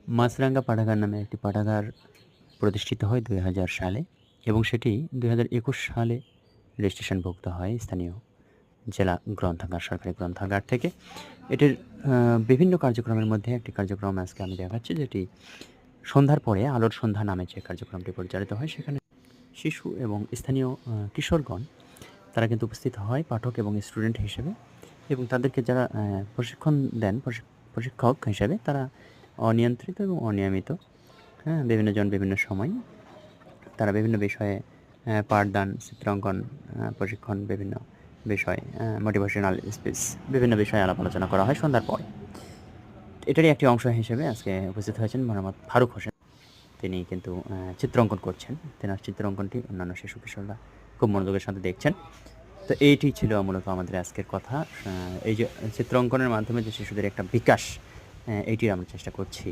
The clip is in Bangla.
মাছরাঙ্গা পাঠাগার নামে একটি পাঠাগার প্রতিষ্ঠিত হয় ২০০০ সালে এবং সেটি ২০২১ সালে রেজিস্ট্রেশনভুক্ত হয় স্থানীয় জেলা গ্রন্থাগার, সরকারি গ্রন্থাগার থেকে। এটির বিভিন্ন কার্যক্রমের মধ্যে একটি কার্যক্রম আজকে আমি দেখাচ্ছি, যেটি সন্ধ্যার পরে আলোর সন্ধ্যা নামে যে কার্যক্রমটি পরিচালিত হয়, সেখানে শিশু এবং স্থানীয় কিশোরগণ তারা কিন্তু উপস্থিত হয় পাঠক এবং স্টুডেন্ট হিসেবে, এবং তাদেরকে যারা প্রশিক্ষণ দেন, প্রশিক্ষক হিসেবে তারা অনিয়ন্ত্রিত এবং অনিয়মিত, হ্যাঁ, বিভিন্ন জন বিভিন্ন সময় তারা বিভিন্ন বিষয়ে পাঠদান, চিত্রাঙ্কন প্রশিক্ষণ, বিভিন্ন বিষয়, মোটিভেশনাল স্পিচ, বিভিন্ন বিষয়ে আলাপ আলোচনা করা হয় সন্ধ্যার পরে। এটারই একটি অংশ হিসেবে আজকে উপস্থিত হয়েছেন মোহাম্মদ ফারুক হোসেন। তিনি কিন্তু চিত্রাঙ্কন করছেন। তেনার চিত্রাঙ্কনটি অন্যান্য শিশু কিশোররা খুব মনোযোগের সাথে দেখছেন। তো এইটি ছিল মূলত আমাদের আজকের কথা। এই যে চিত্রাঙ্কনের মাধ্যমে যে শিশুদের একটা বিকাশ, এইটির আমরা চেষ্টা করছি।